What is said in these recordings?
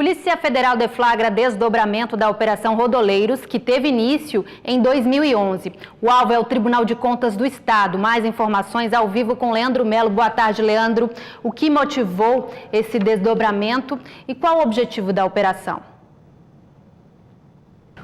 Polícia Federal deflagra desdobramento da Operação Rodoleiros, que teve início em 2011. O alvo é o Tribunal de Contas do Estado. Mais informações ao vivo com Leandro Melo. Boa tarde, Leandro. O que motivou esse desdobramento e qual o objetivo da operação?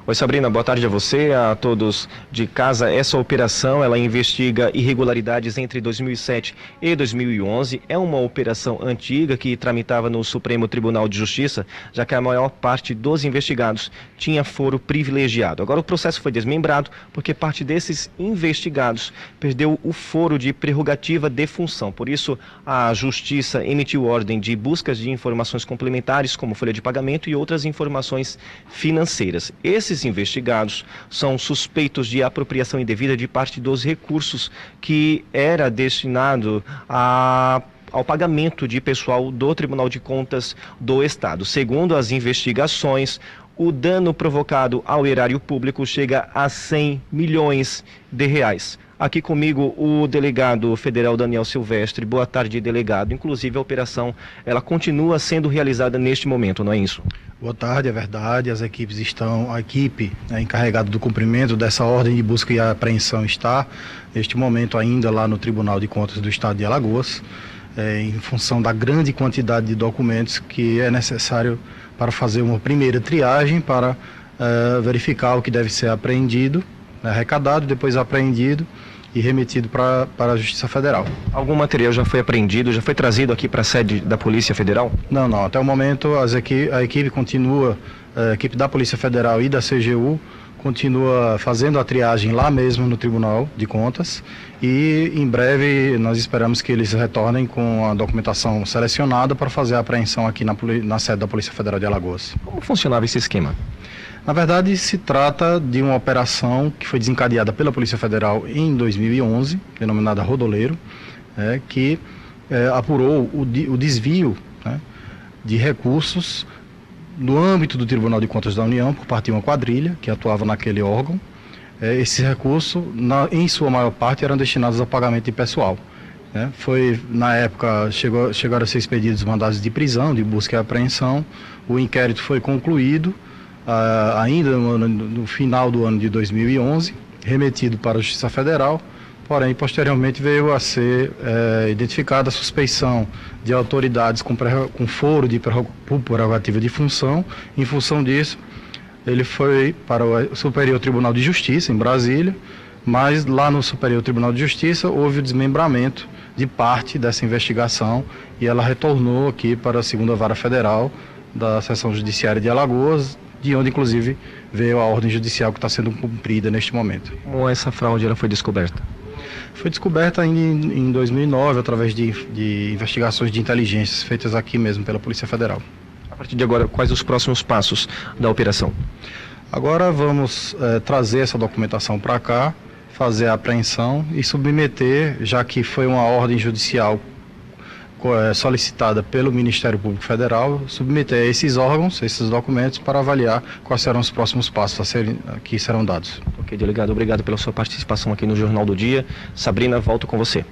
Oi, Sabrina, boa tarde a você, a todos de casa. Essa operação, ela investiga irregularidades entre 2007 e 2011. É uma operação antiga que tramitava no Supremo Tribunal de Justiça, já que a maior parte dos investigados tinha foro privilegiado. Agora o processo foi desmembrado porque parte desses investigados perdeu o foro de prerrogativa de função. Por isso, a Justiça emitiu ordem de buscas de informações complementares, como folha de pagamento e outras informações financeiras. Esses investigados são suspeitos de apropriação indevida de parte dos recursos que era destinado ao pagamento de pessoal do Tribunal de Contas do Estado. Segundo as investigações, o dano provocado ao erário público chega a 100 milhões de reais. Aqui comigo o delegado federal Daniel Silvestre. Boa tarde, delegado. Inclusive a operação, ela continua sendo realizada neste momento, não é isso? Boa tarde, é verdade. A equipe encarregada do cumprimento dessa ordem de busca e apreensão está, neste momento, ainda lá no Tribunal de Contas do Estado de Alagoas, em função da grande quantidade de documentos que é necessário para fazer uma primeira triagem, para verificar o que deve ser apreendido, arrecadado, depois apreendido e remetido para a Justiça Federal. Algum material já foi apreendido, já foi trazido aqui para a sede da Polícia Federal? Não. Até o momento a equipe continua, a equipe da Polícia Federal e da CGU continua fazendo a triagem lá mesmo no Tribunal de Contas e em breve nós esperamos que eles retornem com a documentação selecionada para fazer a apreensão aqui na sede da Polícia Federal de Alagoas. Como funcionava esse esquema? Na verdade, se trata de uma operação que foi desencadeada pela Polícia Federal em 2011, denominada Rodoleiro, que apurou o desvio de recursos no âmbito do Tribunal de Contas da União por parte de uma quadrilha que atuava naquele órgão. Esses recursos, em sua maior parte, eram destinados ao pagamento de pessoal. Na época, chegaram a ser expedidos mandados de prisão, de busca e apreensão. O inquérito foi concluído ainda no final do ano de 2011, remetido para a Justiça Federal, porém, posteriormente veio a ser identificada a suspeição de autoridades com foro de prerrogativa de função. Em função disso, ele foi para o Superior Tribunal de Justiça, em Brasília, mas lá no Superior Tribunal de Justiça houve o desmembramento de parte dessa investigação e ela retornou aqui para a 2ª Vara Federal da Seção Judiciária de Alagoas, de onde, inclusive, veio a ordem judicial que está sendo cumprida neste momento. Como essa fraude ela foi descoberta? Foi descoberta em 2009, através de investigações de inteligências feitas aqui mesmo pela Polícia Federal. A partir de agora, quais os próximos passos da operação? Agora vamos trazer essa documentação para cá, fazer a apreensão e submeter, já que foi uma ordem judicial solicitada pelo Ministério Público Federal, submeter a esses órgãos, esses documentos, para avaliar quais serão os próximos passos que serão dados. Ok, delegado, obrigado pela sua participação aqui no Jornal do Dia. Sabrina, volto com você.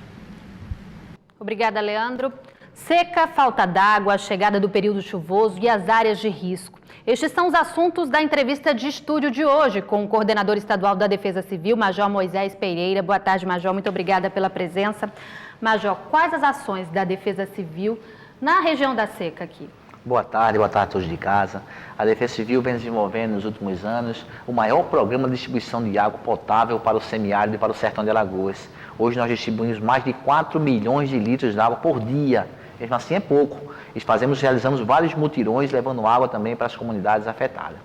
Obrigada, Leandro. Seca, falta d'água, a chegada do período chuvoso e as áreas de risco. Estes são os assuntos da entrevista de estúdio de hoje com o coordenador estadual da Defesa Civil, Major Moisés Pereira. Boa tarde, Major. Muito obrigada pela presença. Major, quais as ações da Defesa Civil na região da seca aqui? Boa tarde a todos de casa. A Defesa Civil vem desenvolvendo nos últimos anos o maior programa de distribuição de água potável para o semiárido e para o sertão de Alagoas. Hoje nós distribuímos mais de 4 milhões de litros de água por dia. Mesmo assim é pouco. Realizamos vários mutirões levando água também para as comunidades afetadas.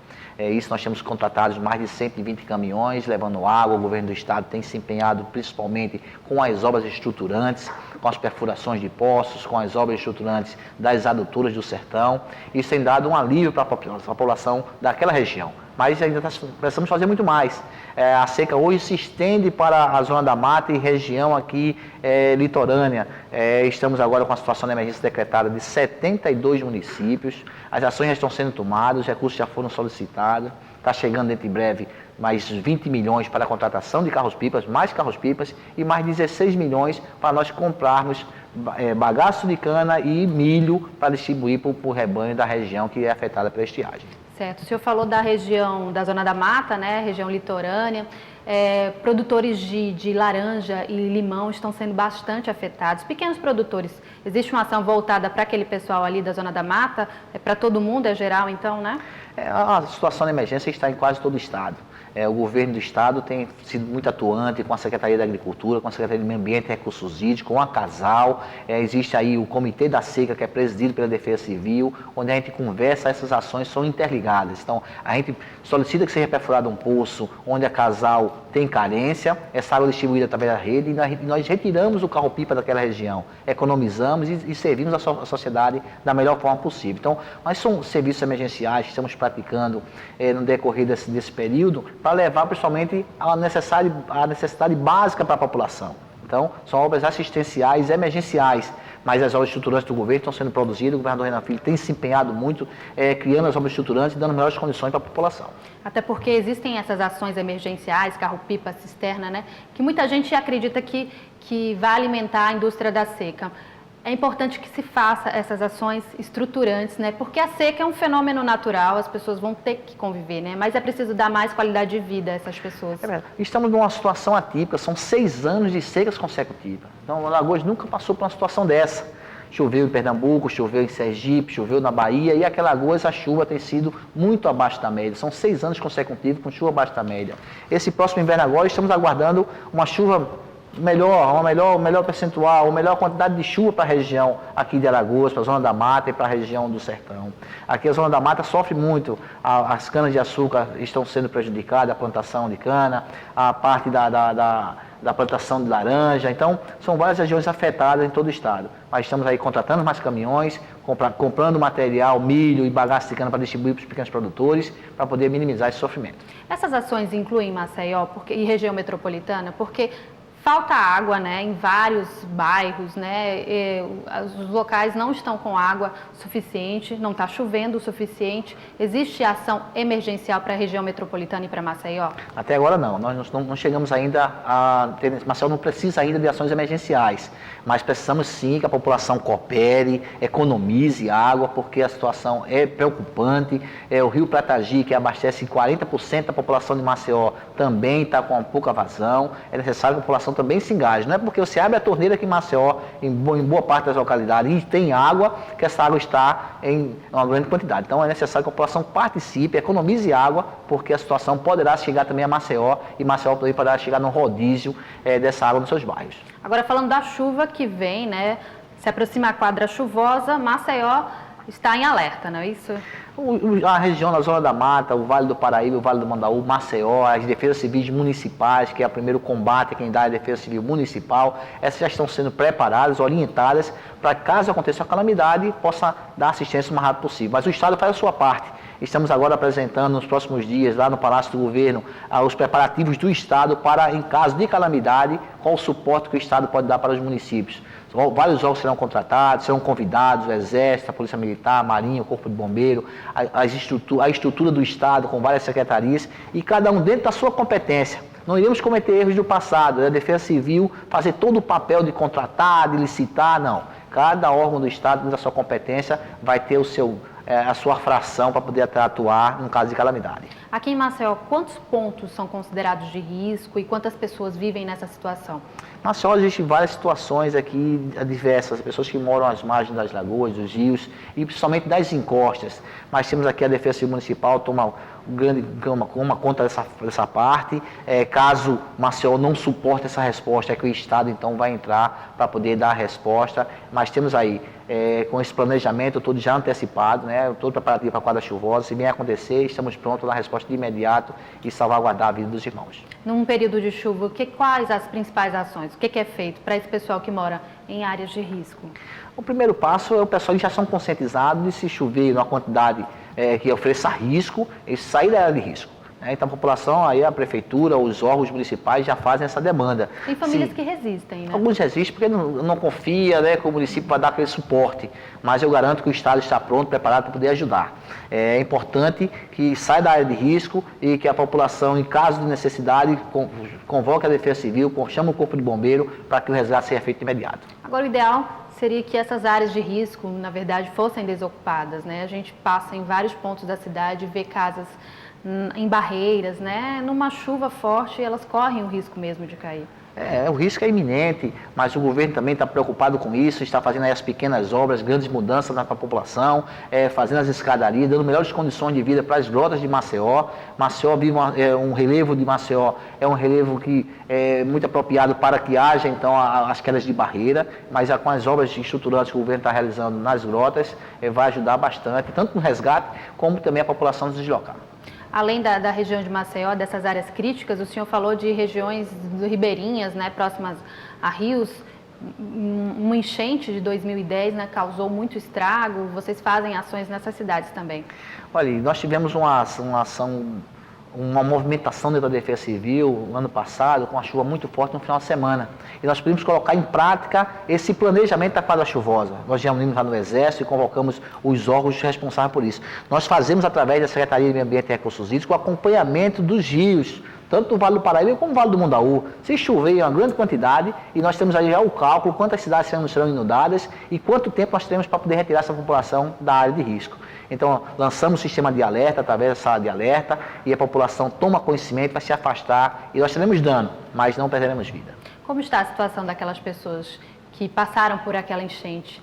Nós temos contratados mais de 120 caminhões levando água. O governo do estado tem se empenhado principalmente com as obras estruturantes, com as perfurações de poços, com as obras estruturantes das adutoras do sertão. Isso tem dado um alívio para a população daquela região. Mas ainda precisamos fazer muito mais. A seca hoje se estende para a zona da mata e região aqui litorânea. Estamos agora com a situação de emergência decretada de 72 municípios. As ações já estão sendo tomadas, os recursos já foram solicitados. Está chegando dentro em breve mais 20 milhões para a contratação de carros-pipas, mais carros-pipas e mais 16 milhões para nós comprarmos bagaço de cana e milho para distribuir para o rebanho da região que é afetada pela estiagem. Certo. O senhor falou da região da Zona da Mata, né, região litorânea. Produtores de laranja e limão estão sendo bastante afetados. Pequenos produtores, existe uma ação voltada para aquele pessoal ali da Zona da Mata? É para todo mundo, é geral então, né? A situação de emergência está em quase todo o estado. O governo do estado tem sido muito atuante com a Secretaria da Agricultura, com a Secretaria do Meio Ambiente e Recursos Hídricos, com a Casal. Existe aí o Comitê da Seca, que é presidido pela Defesa Civil, onde a gente conversa, essas ações são interligadas. Então, a gente solicita que seja perfurado um poço onde a Casal tem carência, essa água é distribuída através da rede e nós retiramos o carro-pipa daquela região, economizamos e servimos a sociedade da melhor forma possível. Então, nós são serviços emergenciais que estamos praticando no decorrer desse período para levar principalmente a necessidade básica para a população. Então, são obras assistenciais, emergenciais, mas as obras estruturantes do governo estão sendo produzidas, o governador Renan Filho tem se empenhado muito, criando as obras estruturantes e dando melhores condições para a população. Até porque existem essas ações emergenciais, carro-pipa, cisterna, né, que muita gente acredita que vai alimentar a indústria da seca. É importante que se faça essas ações estruturantes, né? Porque a seca é um fenômeno natural, as pessoas vão ter que conviver, né? Mas é preciso dar mais qualidade de vida a essas pessoas. Estamos numa situação atípica, são 6 anos de secas consecutivas. Então, Alagoas nunca passou por uma situação dessa. Choveu em Pernambuco, choveu em Sergipe, choveu na Bahia e aqui em Alagoas a chuva tem sido muito abaixo da média. São 6 anos consecutivos com chuva abaixo da média. Esse próximo inverno agora estamos aguardando uma chuva melhor percentual, uma melhor quantidade de chuva para a região aqui de Alagoas, para a Zona da Mata e para a região do Sertão. Aqui a Zona da Mata sofre muito, as canas de açúcar estão sendo prejudicadas, a plantação de cana, a parte da plantação de laranja, então são várias regiões afetadas em todo o estado. Mas estamos aí contratando mais caminhões, comprando material, milho e bagaço de cana para distribuir para os pequenos produtores, para poder minimizar esse sofrimento. Essas ações incluem Maceió e região metropolitana, porque falta água, né, em vários bairros, né, os locais não estão com água suficiente, não está chovendo o suficiente. Existe ação emergencial para a região metropolitana e para Maceió? Até agora não, nós não chegamos ainda Maceió não precisa ainda de ações emergenciais, mas precisamos sim que a população coopere, economize água, porque a situação é preocupante. O rio Pratagi, que abastece 40% da população de Maceió, também está com pouca vazão. É necessário que a população também se engaje. Não é porque você abre a torneira aqui em Maceió, em boa parte das localidades, e tem água, que essa água está em uma grande quantidade. Então é necessário que a população participe, economize água, porque a situação poderá chegar também a Maceió, e Maceió também poderá chegar no rodízio dessa água nos seus bairros. Agora, falando da chuva que vem, né, se aproxima a quadra chuvosa, Maceió está em alerta, não é isso? A região da Zona da Mata, o Vale do Paraíba, o Vale do Mandaú, Maceió, as defesas civis municipais, que é o primeiro combate quem dá a defesa civil municipal, essas já estão sendo preparadas, orientadas, para caso aconteça uma calamidade, possa dar assistência o mais rápido possível. Mas o Estado faz a sua parte. Estamos agora apresentando nos próximos dias, lá no Palácio do Governo, os preparativos do Estado para, em caso de calamidade, qual o suporte que o Estado pode dar para os municípios. Vários órgãos serão contratados, serão convidados, o Exército, a Polícia Militar, a Marinha, o Corpo de Bombeiro, a estrutura do Estado com várias secretarias e cada um dentro da sua competência. Não iremos cometer erros do passado, a Defesa Civil fazer todo o papel de contratar, de licitar, não. Cada órgão do Estado, dentro da sua competência, vai ter a sua fração para poder atuar no caso de calamidade. Aqui em Maceió, quantos pontos são considerados de risco e quantas pessoas vivem nessa situação? Maceió existem várias situações aqui diversas, pessoas que moram às margens das lagoas, dos rios e principalmente das encostas. Mas temos aqui a Defesa Civil Municipal, toma conta dessa parte. Caso Maceió não suporte essa resposta, é que o Estado então vai entrar para poder dar a resposta. Mas temos aí, com esse planejamento todo já antecipado, né, todo preparativo para a quadra chuvosa, se bem acontecer, estamos prontos na resposta de imediato e salvaguardar a vida dos irmãos. Num período de chuva, quais as principais ações? O que é feito para esse pessoal que mora em áreas de risco? O primeiro passo é o pessoal que já são conscientizados de se chover numa quantidade que ofereça risco, eles saírem da área de risco. Então a população, aí a prefeitura, os órgãos municipais já fazem essa demanda. Tem famílias que resistem, né? Alguns resistem porque não confia, né, que o município vai dar aquele suporte, mas eu garanto que o Estado está pronto, preparado para poder ajudar. É importante que saia da área de risco e que a população, em caso de necessidade, convoque a Defesa Civil, chame o Corpo de Bombeiro para que o resgate seja feito de imediato. Agora, o ideal seria que essas áreas de risco, na verdade, fossem desocupadas, né? A gente passa em vários pontos da cidade e vê casas em barreiras, né? Numa chuva forte, elas correm o risco mesmo de cair. O risco é iminente, mas o governo também está preocupado com isso, está fazendo aí as pequenas obras, grandes mudanças para a população, fazendo as escadarias, dando melhores condições de vida para as grotas de Maceió. Maceió vive um relevo de Maceió, é um relevo que é muito apropriado para que haja então as quedas de barreira, mas com as obras estruturantes que o governo está realizando nas grotas, vai ajudar bastante, tanto no resgate como também a população se deslocar. Além da região de Maceió, dessas áreas críticas, o senhor falou de regiões ribeirinhas, né, próximas a rios. Uma enchente de 2010, né, causou muito estrago. Vocês fazem ações nessas cidades também? Olha, nós tivemos uma movimentação dentro da Defesa Civil no ano passado, com uma chuva muito forte no final de semana. E nós podemos colocar em prática esse planejamento da quadra chuvosa. Nós reunimos lá no Exército e convocamos os órgãos responsáveis por isso. Nós fazemos, através da Secretaria de Meio Ambiente e Recursos Hídricos, o acompanhamento dos rios, tanto do Vale do Paraíba como do Vale do Mundaú. Se chover em uma grande quantidade, e nós temos aí já o cálculo, quantas cidades serão inundadas e quanto tempo nós teremos para poder retirar essa população da área de risco. Então, lançamos o sistema de alerta, através da sala de alerta, e a população toma conhecimento para se afastar, e nós teremos dano, mas não perderemos vida. Como está a situação daquelas pessoas que passaram por aquela enchente?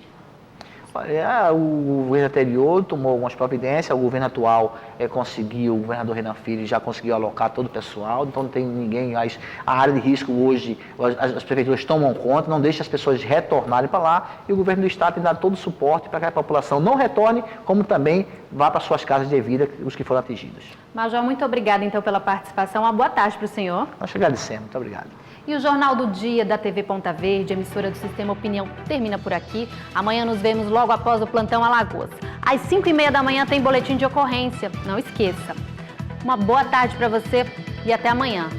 O governo anterior tomou algumas providências, o governo atual o governador Renan Filho já conseguiu alocar todo o pessoal, então não tem ninguém, a área de risco hoje, as prefeituras tomam conta, não deixam as pessoas retornarem para lá, e o governo do estado tem dado todo o suporte para que a população não retorne, como também vá para suas casas de vida, os que foram atingidos. Major, muito obrigada então pela participação, uma boa tarde para o senhor. Nós te agradecemos, muito obrigado. E o Jornal do Dia da TV Ponta Verde, emissora do Sistema Opinião, termina por aqui. Amanhã nos vemos logo após o Plantão Alagoas. Às 5h30 da manhã tem boletim de ocorrência, não esqueça. Uma boa tarde para você e até amanhã.